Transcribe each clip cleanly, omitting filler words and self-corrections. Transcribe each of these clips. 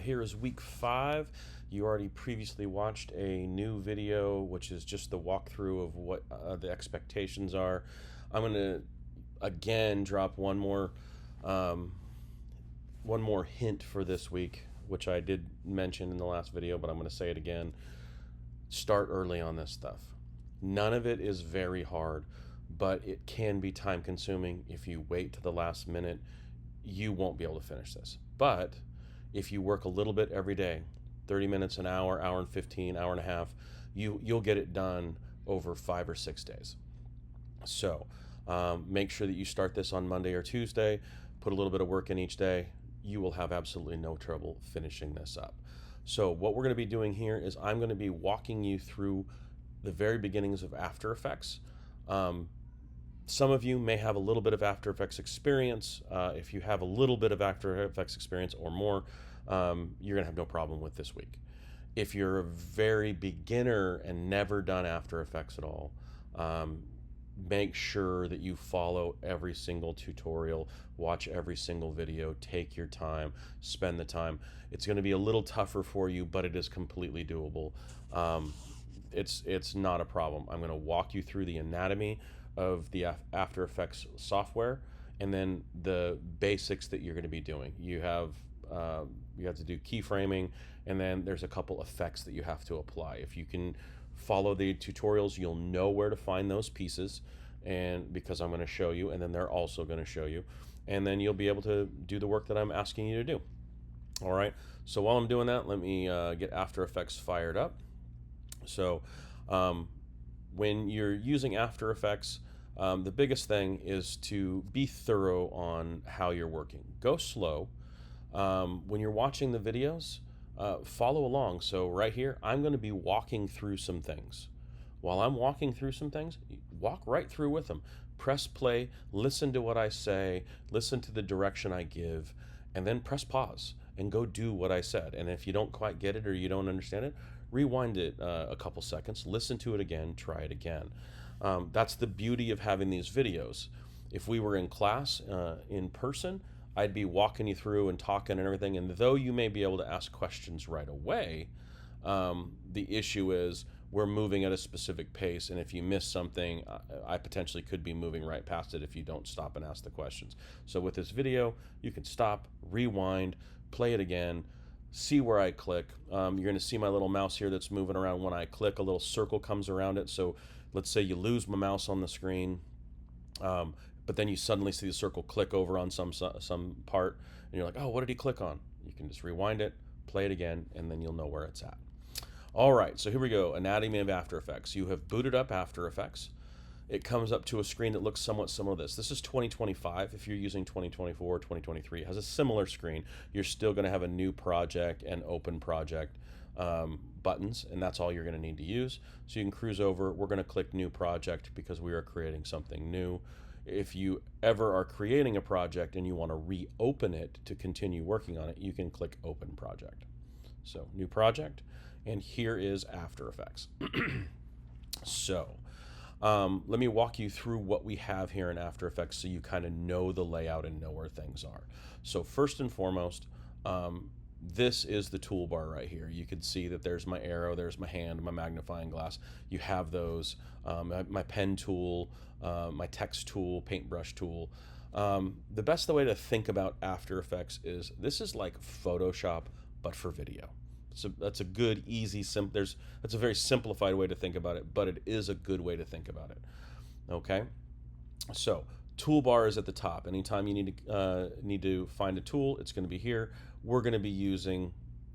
Here is week 5. You already previously watched a new video, which is just the walkthrough of what the expectations are. I'm going to again drop um, one more hint for this week, which I did mention in the last video, but I'm going to say it again. Start early on this stuff. None of it is very hard, but it can be time consuming. If you wait to the last minute, you won't be able to finish this. But if you work a little bit every day, 30 minutes, an hour, hour and 15, hour and a half, you'll get it done over 5 or 6 days. So make sure that you start this on Monday or Tuesday, put a little bit of work in each day. You will have absolutely no trouble finishing this up. So what we're going to be doing here is I'm going to be walking you through the very beginnings of After Effects. Some of you may have a little bit of After Effects experience. If you have a little bit of After Effects experience or more, you're going to have no problem with this week. If you're a very beginner and never done After Effects at all, make sure that you follow every single tutorial, watch every single video, take your time, spend the time. It's going to be a little tougher for you, but it is completely doable. It's not a problem. I'm going to walk you through the anatomy of the After Effects software, and then the basics that you're going to be doing. You have to do keyframing, and then there's a couple effects that you have to apply. If you can follow the tutorials, you'll know where to find those pieces, and because I'm going to show you, and then they're also going to show you, and then you'll be able to do the work that I'm asking you to do. All right, so while I'm doing that, let me get After Effects fired up. So when you're using After Effects, the biggest thing is to be thorough on how you're working. Go slow. When you're watching the videos, follow along. So right here, I'm going to be walking through some things. While I'm walking through some things, walk right through with them. Press play, listen to what I say, listen to the direction I give, and then press pause and go do what I said. And if you don't quite get it or you don't understand it, rewind it a couple seconds, listen to it again, try it again. That's the beauty of having these videos. If we were in class in person, I'd be walking you through and talking and everything, and though you may be able to ask questions right away, the issue is we're moving at a specific pace, and if you miss something, I potentially could be moving right past it if you don't stop and ask the questions. So with this video, you can stop, rewind, play it again, see where I click. You're going to see my little mouse here that's moving around. When I click, a little circle comes around it. So let's say you lose my mouse on the screen, but then you suddenly see the circle click over on some part, and you're like, oh, what did he click on? You can just rewind it, play it again, and then you'll know where it's at. All right, so here we go. Anatomy of After Effects. You have booted up After Effects. It comes up to a screen that looks somewhat similar to this. This is 2025. If you're using 2024 or 2023, it has a similar screen. You're still going to have a new project and open project buttons, and that's all you're going to need to use. So you can cruise over. We're going to click New Project because we are creating something new. If you ever are creating a project and you want to reopen it to continue working on it, you can click Open Project. So New Project, and here is After Effects. So let me walk you through what we have here in After Effects so you kind of know the layout and know where things are. So first and foremost, this is the toolbar right here. You can see that there's my arrow, there's my hand, my magnifying glass. You have those, my pen tool, my text tool, paintbrush tool. The best way to think about After Effects is this is like Photoshop, but for video. So that's a good, easy, that's a very simplified way to think about it, but it is a good way to think about it. Okay, so toolbar is at the top. Anytime you need to find a tool, it's going to be here. We're going to be using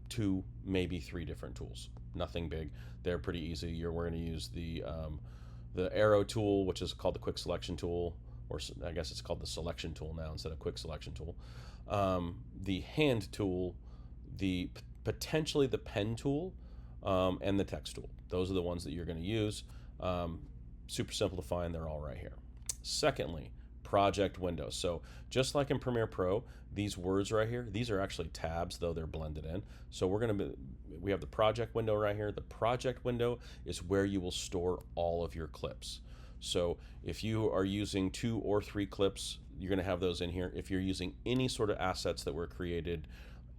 2, maybe 3 different tools. Nothing big. They're pretty easy. We're going to use the arrow tool, which is called the quick selection tool, or I guess it's called the selection tool now instead of quick selection tool. The hand tool, potentially the pen tool, and the text tool. Those are the ones that you're going to use. Super simple to find. They're all right here. Secondly, project window. So just like in Premiere Pro, these words right here, these are actually tabs, though they're blended in. So we have the project window right here. The project window is where you will store all of your clips. So if you are using 2 or 3 clips, you're going to have those in here. If you're using any sort of assets that were created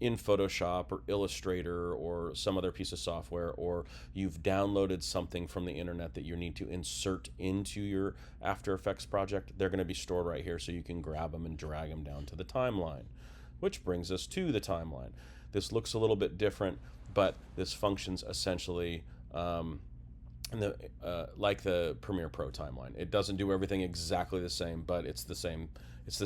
in Photoshop or Illustrator or some other piece of software, or you've downloaded something from the internet that you need to insert into your After Effects project, they're going to be stored right here so you can grab them and drag them down to the timeline. Which brings us to the timeline. This looks a little bit different, but this functions essentially like the Premiere Pro timeline. It doesn't do everything exactly the same, but it's the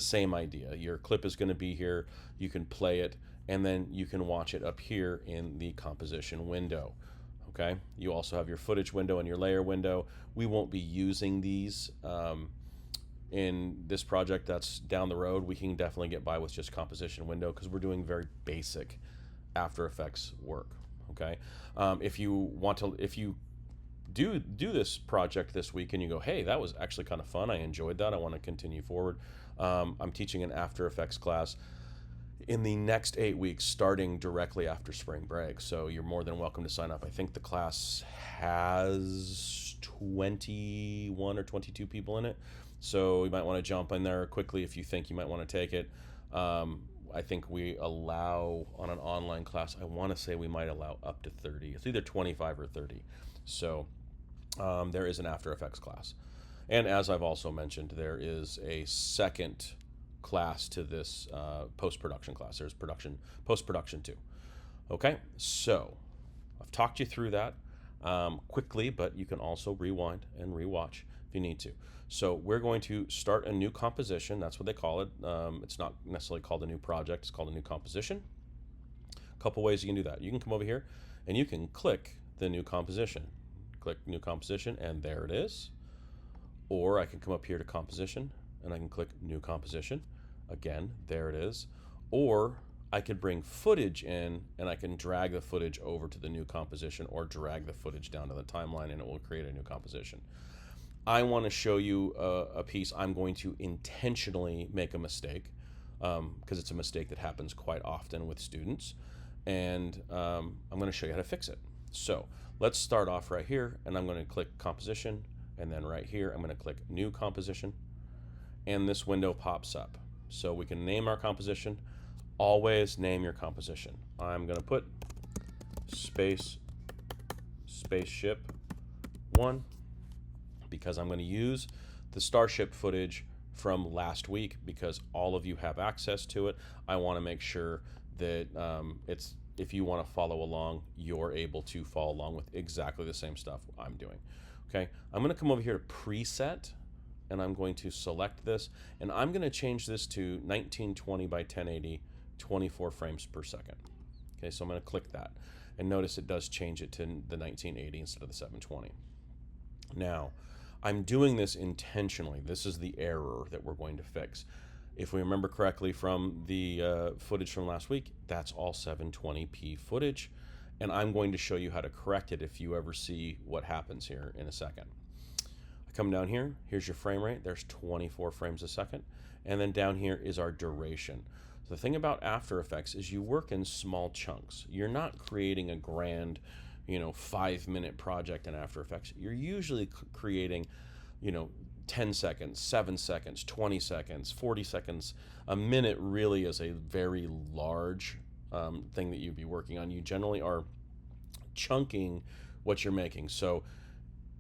same idea. Your clip is going to be here, you can play it, and then you can watch it up here in the composition window. Okay, you also have your footage window and your layer window. We won't be using these in this project. That's down the road. We can definitely get by with just composition window because we're doing very basic After Effects work. Okay, if you do this project this week and you go, hey, that was actually kind of fun, I enjoyed that, I want to continue forward, I'm teaching an After Effects class in the next 8 weeks starting directly after spring break, so you're more than welcome to sign up. I think the class has 21 or 22 people in it, so you might want to jump in there quickly if you think you might want to take it. I think we allow, on an online class, I want to say we might allow up to 30. It's either 25 or 30. So there is an After Effects class. And as I've also mentioned, there is a second class to this post-production class. There's post-production too. Okay, so I've talked you through that quickly, but you can also rewind and rewatch if you need to. So we're going to start a new composition. That's what they call it. It's not necessarily called a new project. It's called a new composition. A couple ways you can do that. You can come over here and you can click the new composition. Click new composition and there it is. Or I can come up here to composition and I can click new composition. Again, there it is. Or I could bring footage in and I can drag the footage over to the new composition or drag the footage down to the timeline and it will create a new composition. I want to show you a piece. I'm going to intentionally make a mistake because it's a mistake that happens quite often with students, and I'm going to show you how to fix it. So let's start off right here, and I'm going to click composition, and then right here I'm going to click new composition, and this window pops up. So we can name our composition. Always name your composition. I'm going to put spaceship 1. Because I'm going to use the Starship footage from last week because all of you have access to it. I want to make sure that if you want to follow along, you're able to follow along with exactly the same stuff I'm doing. Okay, I'm going to come over here to preset and I'm going to select this and I'm going to change this to 1920 by 1080, 24 frames per second. Okay, so I'm going to click that and notice it does change it to the 1980 instead of the 720. Now, I'm doing this intentionally. This is the error that we're going to fix. If we remember correctly from the footage from last week, that's all 720p footage, and I'm going to show you how to correct it if you ever see what happens here in a second. I come down here, here's your frame rate, there's 24 frames a second, and then down here is our duration. So the thing about After Effects is you work in small chunks. You're not creating a grand 5-minute project in After Effects. You're usually creating 10 seconds, 7 seconds, 20 seconds, 40 seconds. A minute really is a very large thing that you'd be working on. You generally are chunking what you're making. So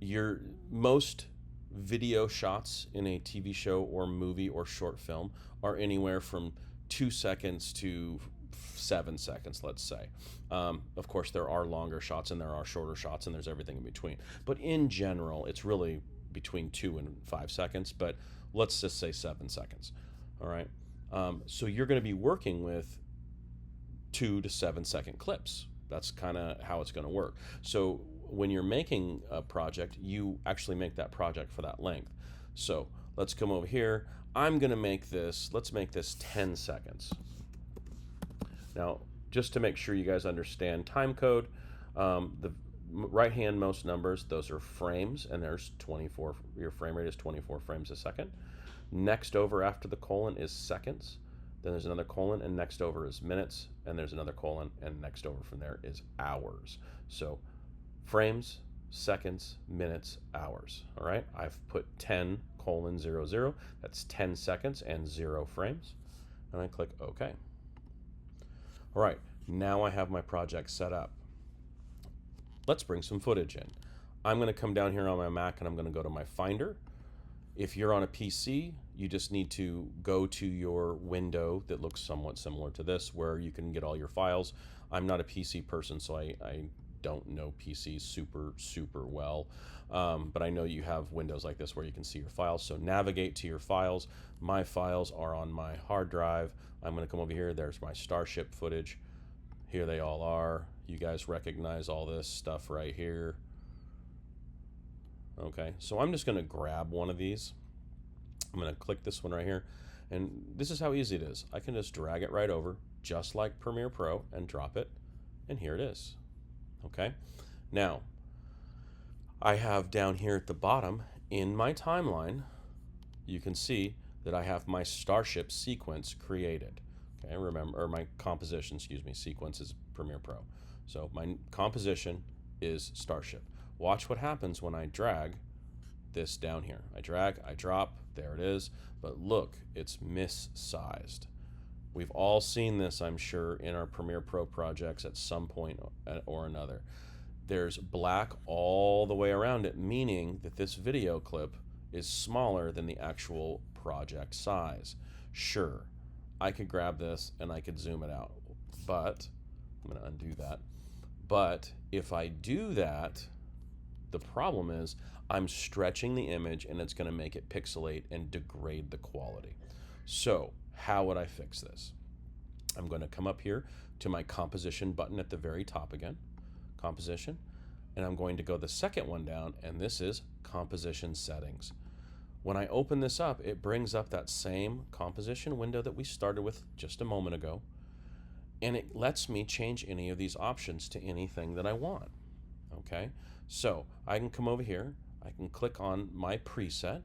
your most video shots in a TV show or movie or short film are anywhere from 2 seconds to 7 seconds, let's say. Of course, there are longer shots and there are shorter shots and there's everything in between. But in general, it's really between 2 and 5 seconds, but let's just say 7 seconds. All right. So you're going to be working with 2 to 7 second clips. That's kind of how it's going to work. So when you're making a project, you actually make that project for that length. So let's come over here. I'm going to make this, let's make this 10 seconds. Now, just to make sure you guys understand time code, the right hand most numbers, those are frames, and there's 24, your frame rate is 24 frames a second. Next over after the colon is seconds, then there's another colon, and next over is minutes, and there's another colon, and next over from there is hours. So frames, seconds, minutes, hours. All right, I've put 10:00, that's 10 seconds and 0 frames, and I click OK. All right, now I have my project set up. Let's bring some footage in. I'm going to come down here on my Mac and I'm going to go to my Finder. If you're on a PC, you just need to go to your window that looks somewhat similar to this, where you can get all your files. I'm not a PC person, so I don't know PC super well, but I know you have windows like this where you can see your files. So navigate to your files. My files are on my hard drive. I'm going to come over here. There's my Starship footage. Here they all are. You guys recognize all this stuff right here. Okay, so I'm just going to grab one of these. I'm going to click this one right here, and this is how easy it is. I can just drag it right over, just like Premiere Pro, and drop it, and here it is. Okay, now I have down here at the bottom in my timeline, you can see that I have my Starship sequence created. Okay, remember, or my composition, excuse me, sequence is Premiere Pro. So my composition is Starship. Watch what happens when I drag this down here. I drag, I drop, there it is. But look, it's missized. We've all seen this, I'm sure, in our Premiere Pro projects at some point or another. There's black all the way around it, meaning that this video clip is smaller than the actual project size. Sure, I could grab this and I could zoom it out, but I'm going to undo that. But if I do that, the problem is I'm stretching the image and it's going to make it pixelate and degrade the quality. So how would I fix this? I'm going to come up here to my composition button at the very top again, composition, and I'm going to go the second one down, and this is composition settings. When I open this up, it brings up that same composition window that we started with just a moment ago, and it lets me change any of these options to anything that I want. Okay, so I can come over here, I can click on my preset,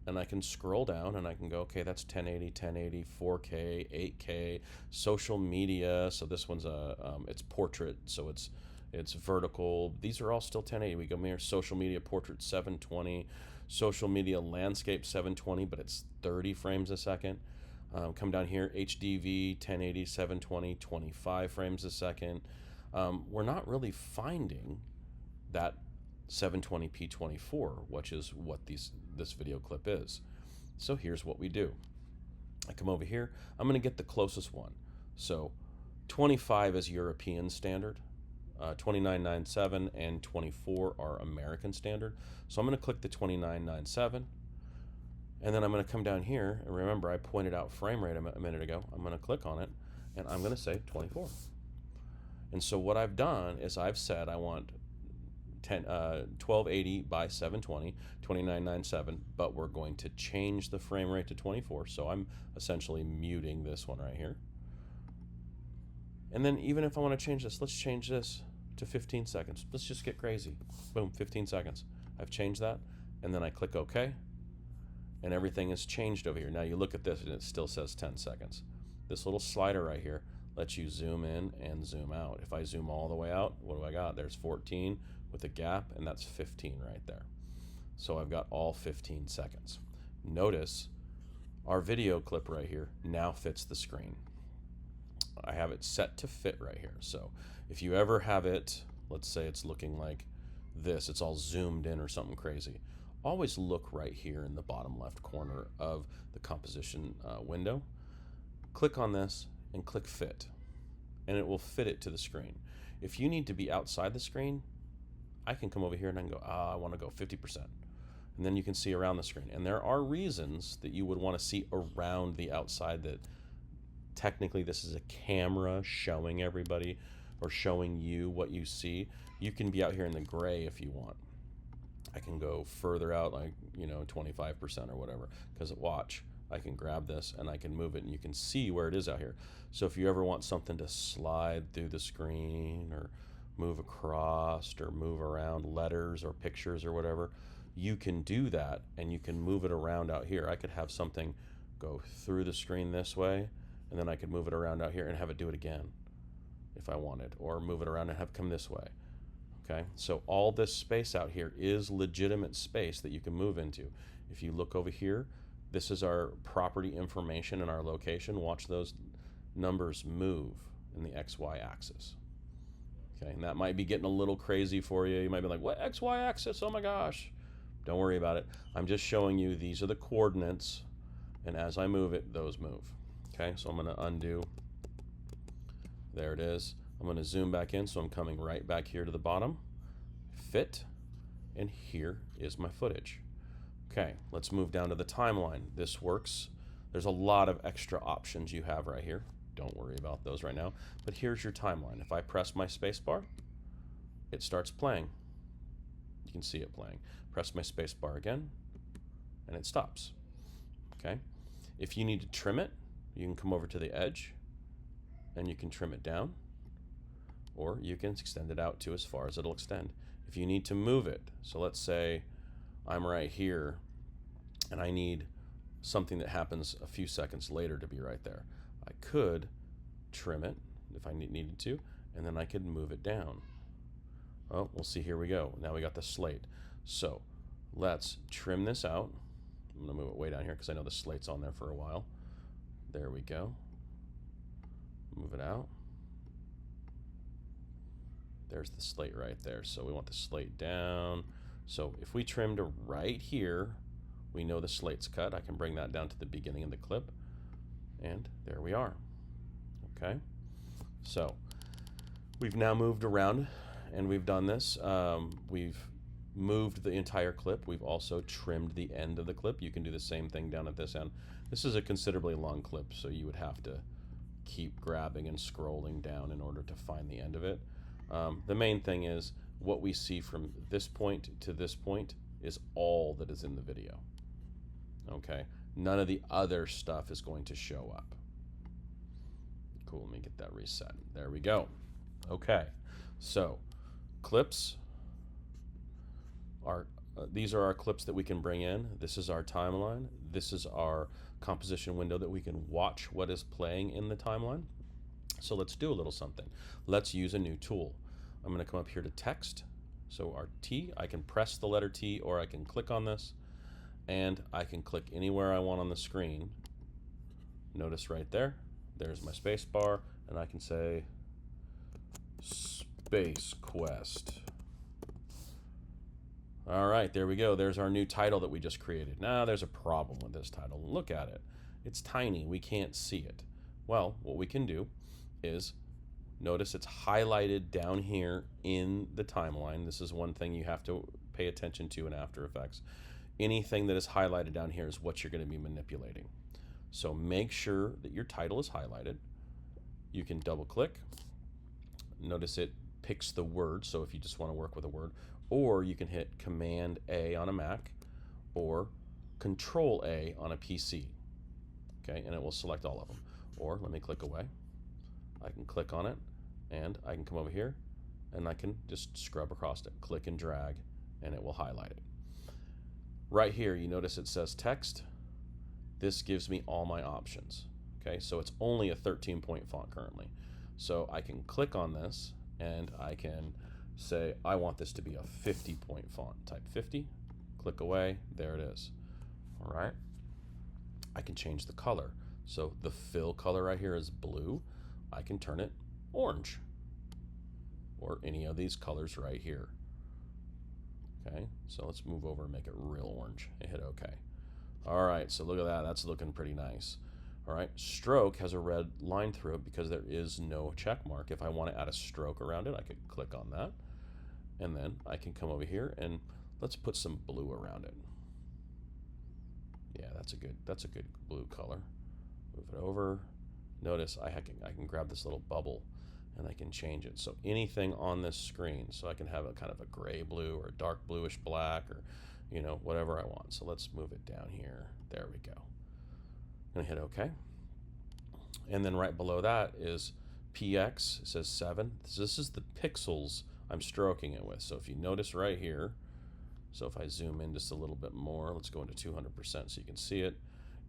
and I can scroll down and I can go, okay, that's 1080, 1080, 4K, 8K, social media. So this one's it's portrait, so it's vertical. These are all still 1080. We go here, social media portrait 720, social media landscape 720, but it's 30 frames a second. Come down here, HDV 1080, 720, 25 frames a second. We're not really finding that 720p24, which is what this video clip is. So here's what we do. I come over here, I'm going to get the closest one. So 25 is European standard, 2997 and 24 are American standard. So I'm going to click the 2997, and then I'm going to come down here, and remember I pointed out frame rate a minute ago. I'm going to click on it, and I'm going to say 24. And so what I've done is I've said I want 1280 by 720, 2997, but we're going to change the frame rate to 24. So I'm essentially muting this one right here. And then even if I want to change this, let's change this to 15 seconds. Let's just get crazy. Boom, 15 seconds. I've changed that, and then I click OK, and everything is changed over here. Now you look at this and it still says 10 seconds. This little slider right here lets you zoom in and zoom out. If I zoom all the way out, what do I got? There's 14 with a gap, and that's 15 right there. So I've got all 15 seconds. Notice our video clip right here now fits the screen. I have it set to fit right here. So if you ever have it, let's say it's looking like this, it's all zoomed in or something crazy, always look right here in the bottom left corner of the composition window. Click on this and click fit, and it will fit it to the screen. If you need to be outside the screen, I can come over here and I can go, I want to go 50%. And then you can see around the screen. And there are reasons that you would want to see around the outside, that technically this is a camera showing everybody or showing you what you see. You can be out here in the gray if you want. I can go further out, like, 25% or whatever, because watch, I can grab this and I can move it and you can see where it is out here. So if you ever want something to slide through the screen or move across or move around letters or pictures or whatever, you can do that, and you can move it around out here. I could have something go through the screen this way, and then I could move it around out here and have it do it again if I wanted, or move it around and have it come this way. Okay, so all this space out here is legitimate space that you can move into. If you look over here, this is our property information and our location. Watch those numbers move, and the XY axis. Okay, and that might be getting a little crazy for you. You might be like, what XY axis? Oh my gosh. Don't worry about it. I'm just showing you these are the coordinates, and as I move it, those move. Okay, so I'm going to undo. There it is. I'm going to zoom back in, so I'm coming right back here to the bottom. Fit, and here is my footage. Okay, let's move down to the timeline. This works. There's a lot of extra options you have right here. Don't worry about those right now. But here's your timeline. If I press my space bar, it starts playing. You can see it playing. Press my space bar again, and it stops. Okay. If you need to trim it, you can come over to the edge, and you can trim it down, or you can extend it out to as far as it'll extend. If you need to move it, so let's say I'm right here, and I need something that happens a few seconds later to be right there. I could trim it if I needed to, and then I could move it down. Oh, we'll see, here we go. Now we got the slate. So let's trim this out. I'm gonna move it way down here because I know the slate's on there for a while. There we go. Move it out. There's the slate right there. So we want the slate down. So if we trim to right here, we know the slate's cut. I can bring that down to the beginning of the clip, and there we are. Okay, so we've now moved around, and we've done this. We've moved the entire clip. We've also trimmed the end of the clip. You can do the same thing down at this end. This is a considerably long clip, so you would have to keep grabbing and scrolling down in order to find the end of it. The main thing is what we see from this point to this point is all that is in the video. Okay, none of the other stuff is going to show up. Cool, let me get that reset. There we go. Okay, so clips are, these are our clips that we can bring in. This is our timeline. This is our composition window that we can watch what is playing in the timeline. So let's do a little something. Let's use a new tool. I'm going to come up here to text. So our T, I can press the letter T, or I can click on this, and I can click anywhere I want on the screen. Notice right there, there's my space bar, and I can say Space Quest. All right, there we go. There's our new title that we just created. Now there's a problem with this title. Look at it. It's tiny. We can't see it. Well, what we can do is notice it's highlighted down here in the timeline. This is one thing you have to pay attention to in After Effects. Anything that is highlighted down here is what you're going to be manipulating. So make sure that your title is highlighted. You can double click. Notice it picks the word, so if you just want to work with a word, or you can hit Command A on a Mac or Control A on a PC. Okay, and it will select all of them. Or let me click away. I can click on it, and I can come over here, and I can just scrub across it. Click and drag, and it will highlight it. Right here, you notice it says text. This gives me all my options. Okay, so it's only a 13-point font currently. So I can click on this, and I can say, I want this to be a 50-point font. Type 50, click away, there it is. All right, I can change the color. So the fill color right here is blue. I can turn it orange, or any of these colors right here. Okay, so let's move over and make it real orange and hit OK. All right, so look at that. That's looking pretty nice. All right, stroke has a red line through it because there is no check mark. If I want to add a stroke around it, I could click on that, and then I can come over here and let's put some blue around it. Yeah, that's a good blue color. Move it over. Notice I can grab this little bubble and I can change it. So anything on this screen, so I can have a kind of a gray blue or a dark bluish black, or you know, whatever I want. So let's move it down here. There we go. I'm gonna hit OK. And then right below that is PX. It says 7. This is the pixels I'm stroking it with. So if you notice right here, so if I zoom in just a little bit more, let's go into 200% so you can see it.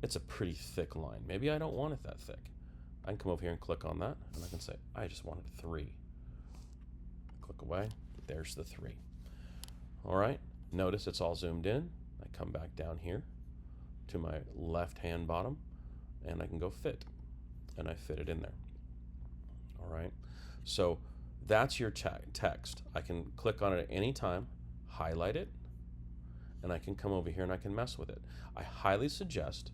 It's a pretty thick line. Maybe I don't want it that thick. I can come over here and click on that, and I can say, I just wanted 3. Click away. There's the 3. All right. Notice it's all zoomed in. I come back down here to my left-hand bottom, and I can go fit, and I fit it in there. All right. So that's your text. I can click on it at any time, highlight it, and I can come over here and I can mess with it. I highly suggest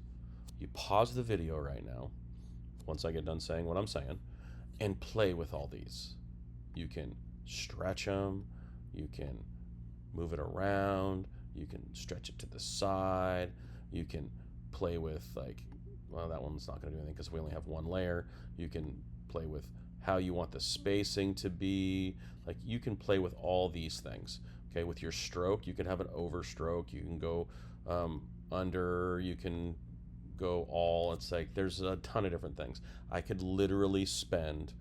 you pause the video right now, once I get done saying what I'm saying, and play with all these. You can stretch them, you can move it around, you can stretch it to the side, you can play with, like, well, that one's not going to do anything because we only have one layer. You can play with how you want the spacing to be. Like, you can play with all these things. Okay, with your stroke, you can have an overstroke, you can go under, you can go all. It's like there's a ton of different things. I could literally spend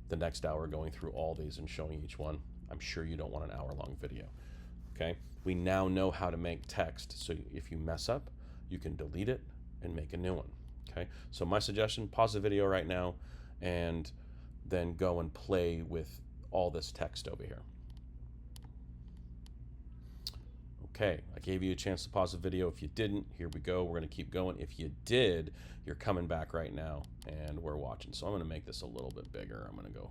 the next hour going through all these and showing each one. I'm sure you don't want an hour-long video. Okay, we now know how to make text, so if you mess up, you can delete it and make a new one. Okay, so my suggestion, pause the video right now and then go and play with all this text over here. Okay, I gave you a chance to pause the video. If you didn't, here we go. We're going to keep going. If you did, you're coming back right now and we're watching. So I'm going to make this a little bit bigger. I'm going to go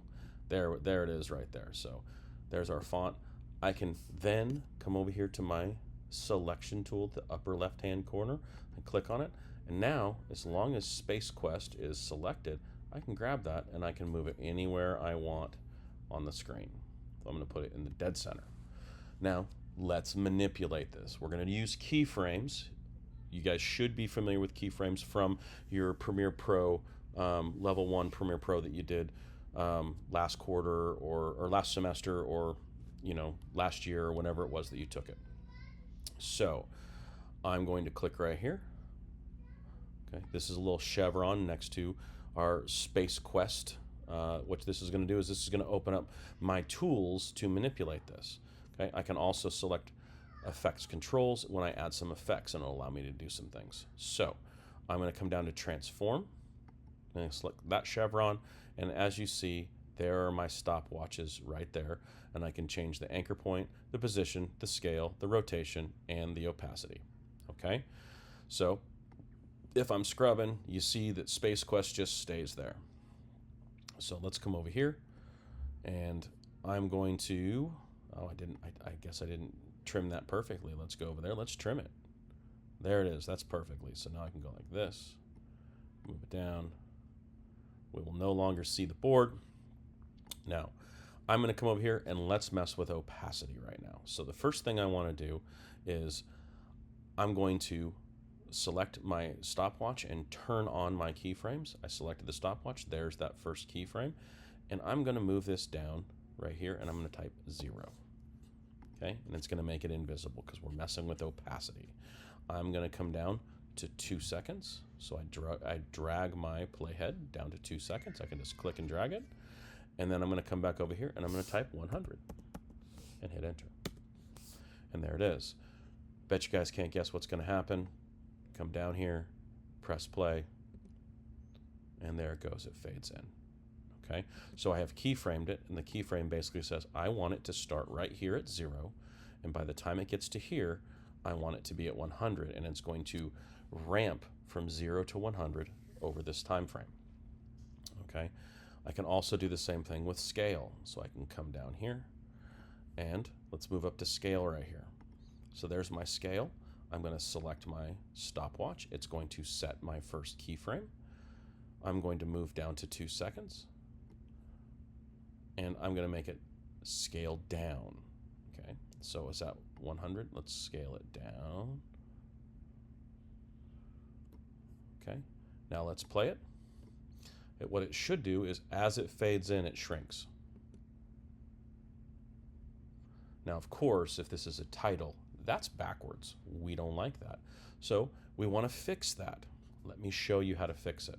there it is right there. So there's our font. I can then come over here to my selection tool at the upper left-hand corner and click on it. And now, as long as Space Quest is selected, I can grab that and I can move it anywhere I want on the screen. So I'm going to put it in the dead center. Now, let's manipulate this. We're going to use keyframes. You guys should be familiar with keyframes from your Premiere Pro, level 1 Premiere Pro that you did last quarter or last semester, or last year, or whenever it was that you took it. So I'm going to click right here. Okay, this is a little chevron next to our Space Quest. What this is going to do is this is going to open up my tools to manipulate this. Okay, I can also select effects controls when I add some effects, and it'll allow me to do some things. So I'm going to come down to transform and select that chevron, and as you see, there are my stopwatches right there, and I can change the anchor point, the position, the scale, the rotation, and the opacity. Okay, so if I'm scrubbing, you see that Space Quest just stays there. So let's come over here, and I'm going to, I guess I didn't trim that perfectly. Let's go over there, let's trim it. There it is, that's perfectly. So now I can go like this, move it down. We will no longer see the board. Now, I'm going to come over here and let's mess with opacity right now. So the first thing I want to do is I'm going to select my stopwatch and turn on my keyframes. I selected the stopwatch, there's that first keyframe, and I'm going to move this down right here and I'm going to type 0. Okay, and it's going to make it invisible because we're messing with opacity. I'm going to come down to 2 seconds, so I drag my playhead down to 2 seconds. I can just click and drag it, and then I'm going to come back over here and I'm going to type 100 and hit enter, and there it is. Bet you guys can't guess what's going to happen. Come down here, press play, and there it goes, it fades in. Okay, so I have keyframed it, and the keyframe basically says I want it to start right here at 0, and by the time it gets to here, I want it to be at 100, and it's going to ramp from 0 to 100 over this time frame. Okay, I can also do the same thing with scale, so I can come down here, and let's move up to scale right here. So there's my scale. I'm going to select my stopwatch. It's going to set my first keyframe. I'm going to move down to 2 seconds, and I'm going to make it scale down. Okay, so it's at 100. Let's scale it down. Okay, now let's play it. What it should do is as it fades in, it shrinks. Now, of course, if this is a title, that's backwards. We don't like that. So we want to fix that. Let me show you how to fix it.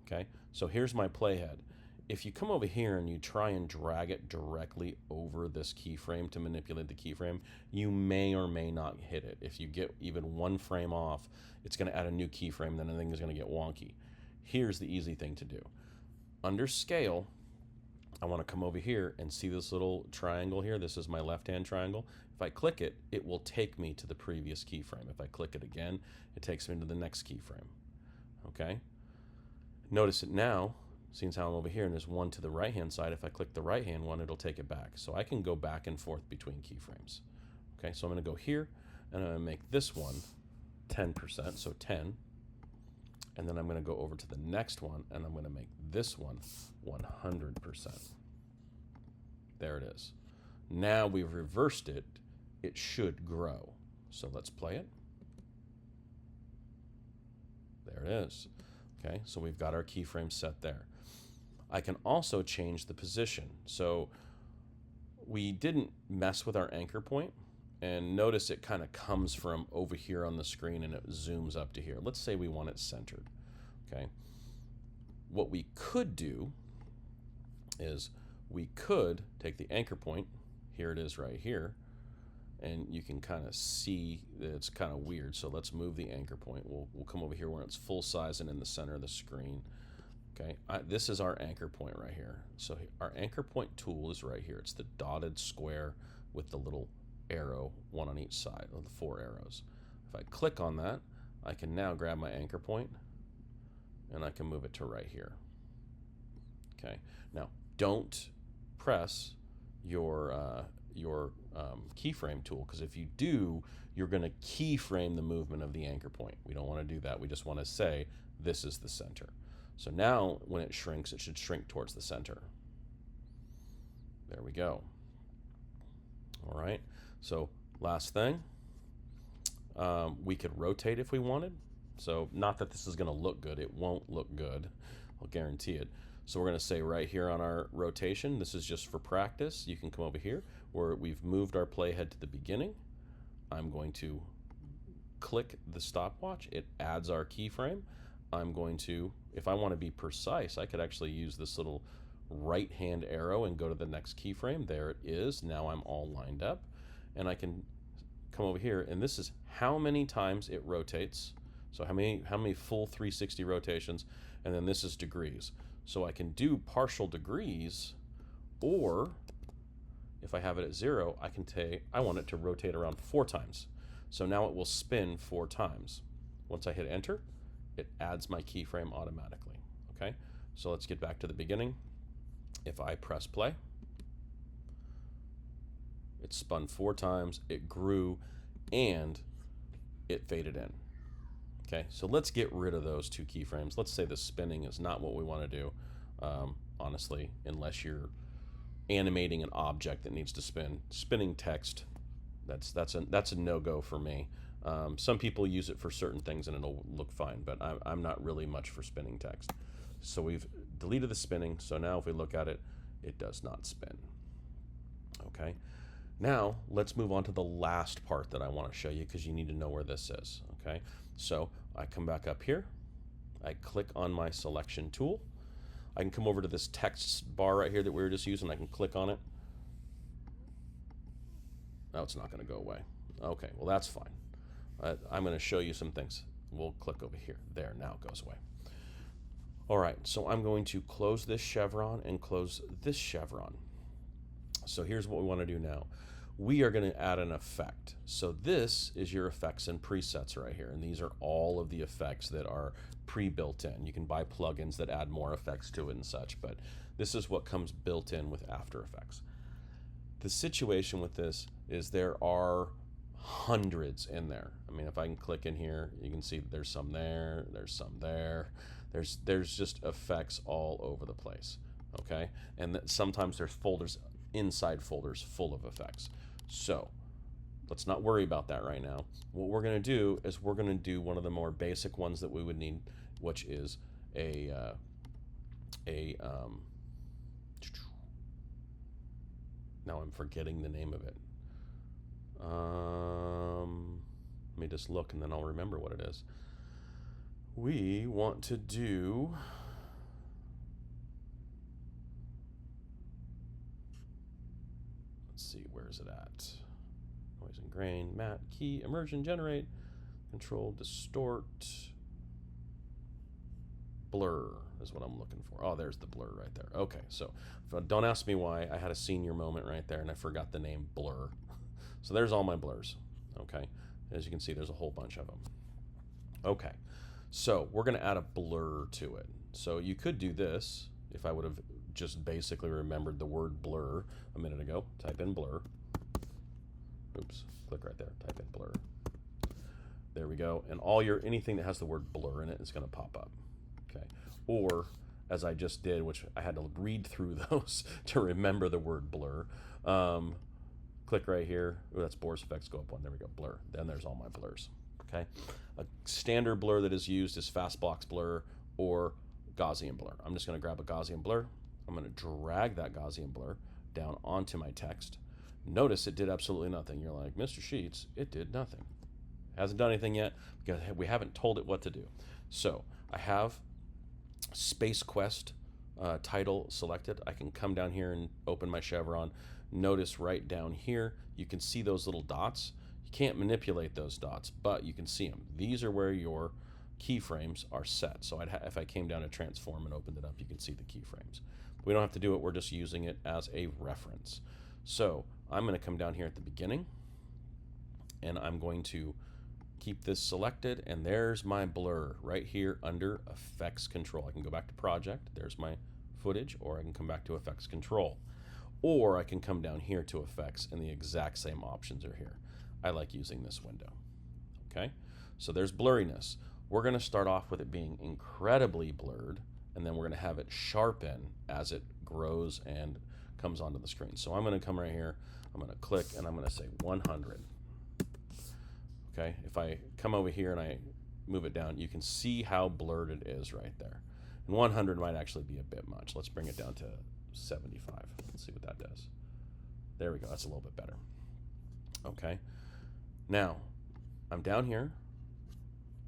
Okay, so here's my playhead. If you come over here and you try and drag it directly over this keyframe to manipulate the keyframe, you may or may not hit it. If you get even one frame off, it's going to add a new keyframe, then the thing is going to get wonky. Here's the easy thing to do. Under scale, I want to come over here and see this little triangle here. This is my left-hand triangle. If I click it, it will take me to the previous keyframe. If I click it again, it takes me to the next keyframe. Okay? Notice it now, Seeing how I'm over here and there's one to the right hand side, if I click the right hand one, it'll take it back. So I can go back and forth between keyframes. Okay, so I'm going to go here and I'm going to make this one 10%, so 10. And then I'm going to go over to the next one and I'm going to make this one 100%. There it is. Now we've reversed it. It should grow. So let's play it. There it is. Okay, so we've got our keyframe set there. I can also change the position. So we didn't mess with our anchor point, and notice it kind of comes from over here on the screen and it zooms up to here. Let's say we want it centered. Okay, what we could do is we could take the anchor point, here it is right here, and you can kind of see that it's kind of weird. So let's move the anchor point. We'll come over here where it's full size and in the center of the screen. Okay, this is our anchor point right here. So our anchor point tool is right here. It's the dotted square with the little arrow, one on each side of the 4 arrows. If I click on that, I can now grab my anchor point and I can move it to right here. Okay, now don't press your keyframe tool, because if you do, you're going to keyframe the movement of the anchor point. We don't want to do that. We just want to say this is the center. So now when it shrinks, it should shrink towards the center. There we go. All right, so last thing, we could rotate if we wanted. So not that this is going to look good. It won't look good. I'll guarantee it. So we're going to say right here on our rotation, this is just for practice. You can come over here where we've moved our playhead to the beginning. I'm going to click the stopwatch. It adds our keyframe. I'm going to, if I want to be precise, I could actually use this little right hand arrow and go to the next keyframe. There it is. Now I'm all lined up, and I can come over here, and this is how many times it rotates. So how many full 360 rotations, and then this is degrees. So I can do partial degrees, or if I have it at 0, I want it to rotate around 4 times. So now it will spin 4 times. Once I hit enter, it adds my keyframe automatically. Okay, so let's get back to the beginning. If I press play, it spun 4 times, it grew, and it faded in. Okay, so let's get rid of those 2 keyframes. Let's say the spinning is not what we want to do, honestly, unless you're animating an object that needs to spin. Spinning text, that's a no-go for me. Some people use it for certain things and it'll look fine, but I'm not really much for spinning text. So we've deleted the spinning, so now if we look at it, it does not spin. Okay, now let's move on to the last part that I want to show you, because you need to know where this is. Okay, so I come back up here, I click on my selection tool, I can come over to this text bar right here that we were just using, I can click on it. Now it's not going to go away. Okay, well that's fine. I'm going to show you some things. We'll click over here. There, now it goes away. All right, so I'm going to close this chevron and close this chevron. So here's what we want to do now. We are going to add an effect. So this is your effects and presets right here, and these are all of the effects that are pre-built in. You can buy plugins that add more effects to it and such, but this is what comes built in with After Effects. The situation with this is there are hundreds in there. I mean, if I can click in here, you can see there's some there, there's some there. There's just effects all over the place, okay? And sometimes there's folders inside folders full of effects. So let's not worry about that right now. What we're going to do is we're going to do one of the more basic ones that we would need, which is now I'm forgetting the name of it. Let me just look and then I'll remember what it is. We want to do, let's see, where is it at? Noise and grain, matte, key, immersion, generate, control, distort, blur is what I'm looking for. Oh, there's the blur right there. Okay, so don't ask me why. I had a senior moment right there and I forgot the name blur. So there's all my blurs, okay? As you can see, there's a whole bunch of them. Okay, so we're gonna add a blur to it. So you could do this. if I would have just basically remembered the word blur a minute ago. Type in blur. Oops, click right there, type in blur. There we go. And anything that has the word blur in it is going to pop up. Okay. Or, as I just did, which I had to read through those to remember the word blur. Click right here. Oh, that's Boris Effects. Go up one. There we go. Blur. Then there's all my blurs. Okay. A standard blur that is used is Fastbox blur or Gaussian blur. I'm just going to grab a Gaussian blur. I'm going to drag that Gaussian blur down onto my text. Notice it did absolutely nothing. You're like, Mr. Sheets, it did nothing. Hasn't done anything yet because we haven't told it what to do. So I have Space Quest title selected. I can come down here and open my chevron. Notice right down here, you can see those little dots. You can't manipulate those dots, but you can see them. These are where your keyframes are set. So if I came down to transform and opened it up, you can see the keyframes. We don't have to do it. We're just using it as a reference. So I'm going to come down here at the beginning, and I'm going to keep this selected, and there's my blur right here under Effects Control. I can go back to Project. There's my footage, or I can come back to Effects Control. Or I can come down here to Effects, and the exact same options are here. I like using this window. Okay, so there's blurriness. We're going to start off with it being incredibly blurred, and then we're going to have it sharpen as it grows and comes onto the screen. So I'm going to come right here, I'm going to click, and I'm going to say 100. Okay, if I come over here and I move it down, you can see how blurred it is right there. And 100 might actually be a bit much. Let's bring it down to 75. Let's see what that does. There we go. That's a little bit better. Okay. Now, I'm down here.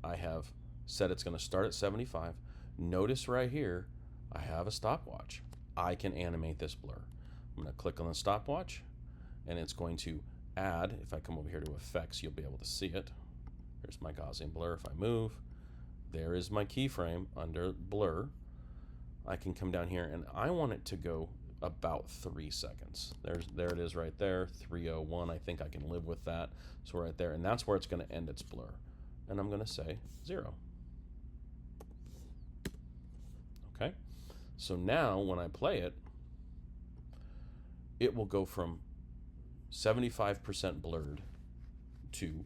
I have said it's going to start at 75. Notice right here, I have a stopwatch. I can animate this blur. I'm going to click on the stopwatch, and it's going to add. If I come over here to Effects, you'll be able to see it. There's my Gaussian blur. If I move, there is my keyframe under blur. I can come down here, and I want it to go about 3 seconds. There it is right there, 3:01. I think I can live with that. So right there, and that's where it's going to end its blur. And I'm going to say 0. Okay. So now when I play it, it will go from 75% blurred to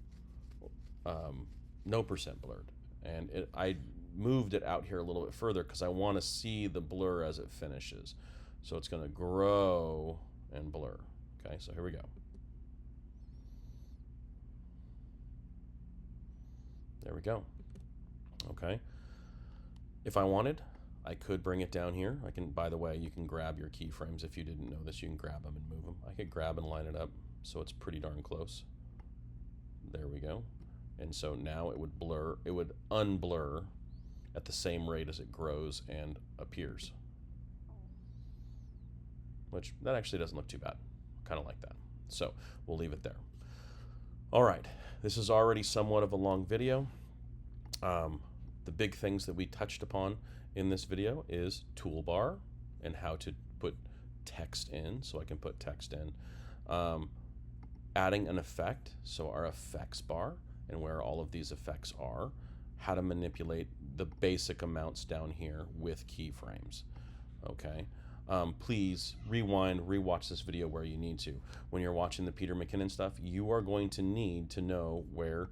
no percent blurred. And I moved it out here a little bit further because I want to see the blur as it finishes. So it's going to grow and blur. Okay, so here we go. There we go. Okay. If I wanted, I could bring it down here. I can, by the way, you can grab your keyframes. If you didn't know this, you can grab them and move them. I could grab and line it up so it's pretty darn close. There we go. And so now it would blur, it would unblur at the same rate as it grows and appears. Which, that actually doesn't look too bad. Kind of like that. So we'll leave it there. All right, this is already somewhat of a long video. The big things that we touched upon in this video is toolbar and how to put text in, so I can put text in. Adding an effect, so our effects bar and where all of these effects are. How to manipulate the basic amounts down here with keyframes. Okay. Please rewind, rewatch this video where you need to. When you're watching the Peter McKinnon stuff, you are going to need to know where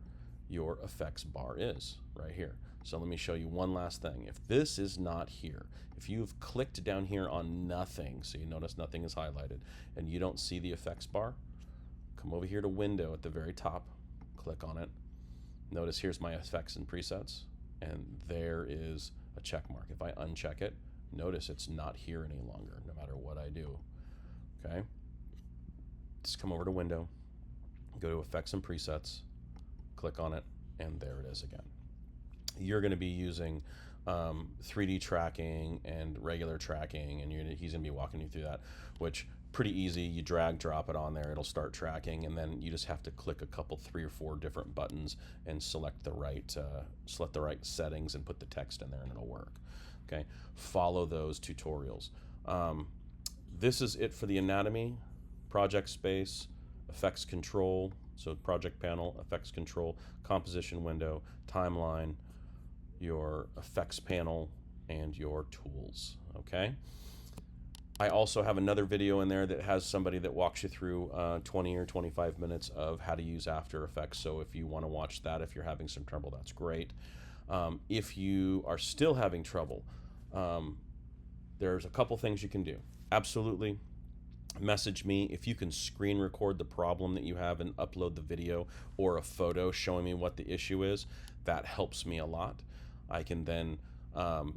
your effects bar is, right here. So let me show you one last thing. If this is not here, if you've clicked down here on nothing, so you notice nothing is highlighted, and you don't see the effects bar, come over here to Window at the very top, click on it. Notice here's my effects and presets, and there is a check mark. If I uncheck it, notice it's not here any longer, no matter what I do. Okay? Just come over to Window, go to Effects and Presets, click on it, and there it is again. You're going to be using 3D tracking and regular tracking, and he's going to be walking you through that, which pretty easy. You drag, drop it on there, it'll start tracking, and then you just have to click a couple, 3 or 4 different buttons and select the right settings and put the text in there, and it'll work. Okay, follow those tutorials. This is it for the anatomy, project space, effects control, so project panel, effects control, composition window, timeline, your effects panel, and your tools. Okay. I also have another video in there that has somebody that walks you through 20 or 25 minutes of how to use After Effects. So if you want to watch that, if you're having some trouble, that's great. If you are still having trouble, there's a couple things you can do. Absolutely. Message me if you can screen record the problem that you have and upload the video or a photo showing me what the issue is. That helps me a lot. I can then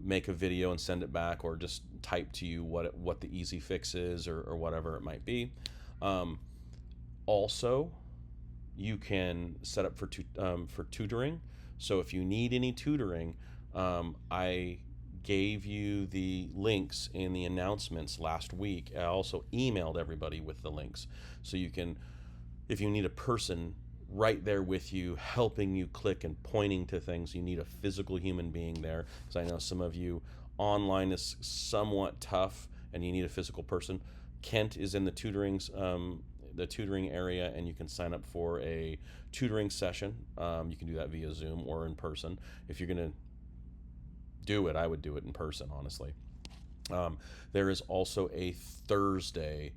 make a video and send it back, or just type to you what the easy fix is, or whatever it might be. Also, you can set up for tutoring. So if you need any tutoring, I gave you the links in the announcements last week. I also emailed everybody with the links, so you can, if you need a person right there with you, helping you click and pointing to things, you need a physical human being there, because I know some of you online is somewhat tough and you need a physical person. Kent is in the tutoring area, and you can sign up for a tutoring session. You can do that via Zoom or in person. If you're going to do it, I would do it in person, honestly. There is also a Thursday.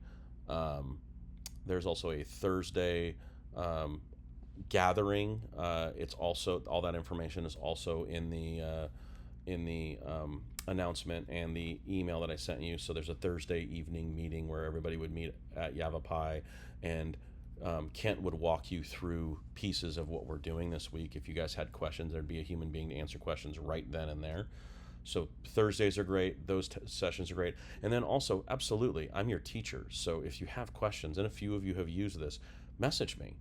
Gathering. It's also, all that information is also in the announcement and the email that I sent you. So there's a Thursday evening meeting where everybody would meet at Yavapai, and Kent would walk you through pieces of what we're doing this week. If you guys had questions, there'd be a human being to answer questions right then and there. So Thursdays are great. Those sessions are great. And then also, absolutely, I'm your teacher. So if you have questions, and a few of you have used this, message me.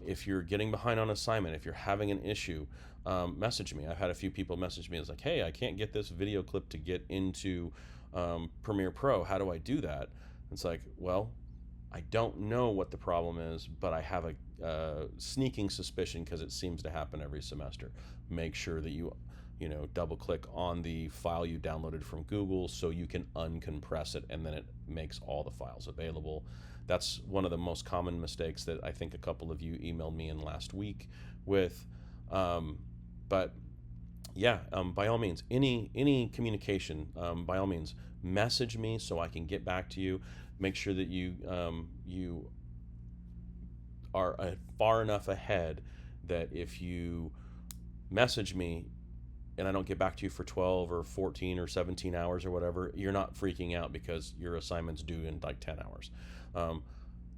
If you're getting behind on assignment, if you're having an issue, message me. I've had a few people message me. It's like, hey, I can't get this video clip to get into Premiere Pro. How do I do that? It's like, well, I don't know what the problem is, but I have a sneaking suspicion, because it seems to happen every semester. Make sure that you double click on the file you downloaded from Google so you can uncompress it, and then it makes all the files available. That's one of the most common mistakes that I think a couple of you emailed me in last week with. But yeah, by all means, any communication, by all means, message me so I can get back to you. Make sure that you are far enough ahead that if you message me and I don't get back to you for 12 or 14 or 17 hours or whatever, you're not freaking out because your assignment's due in like 10 hours.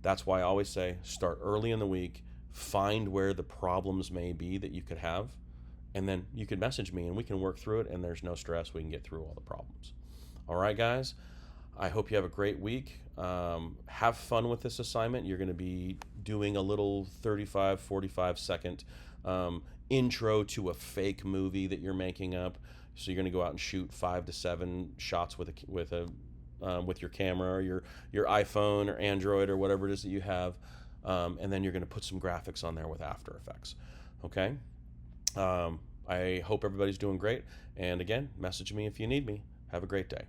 That's why I always say, start early in the week, find where the problems may be that you could have, and then you can message me and we can work through it, and there's no stress. We can get through all the problems. All right, guys, I hope you have a great week. Have fun with this assignment. You're going to be doing a little 35, 45 second intro to a fake movie that you're making up. So you're going to go out and shoot 5 to 7 shots with your camera, or your iPhone or Android or whatever it is that you have, and then you're going to put some graphics on there with After Effects. Okay. I hope everybody's doing great. And again, message me if you need me. Have a great day.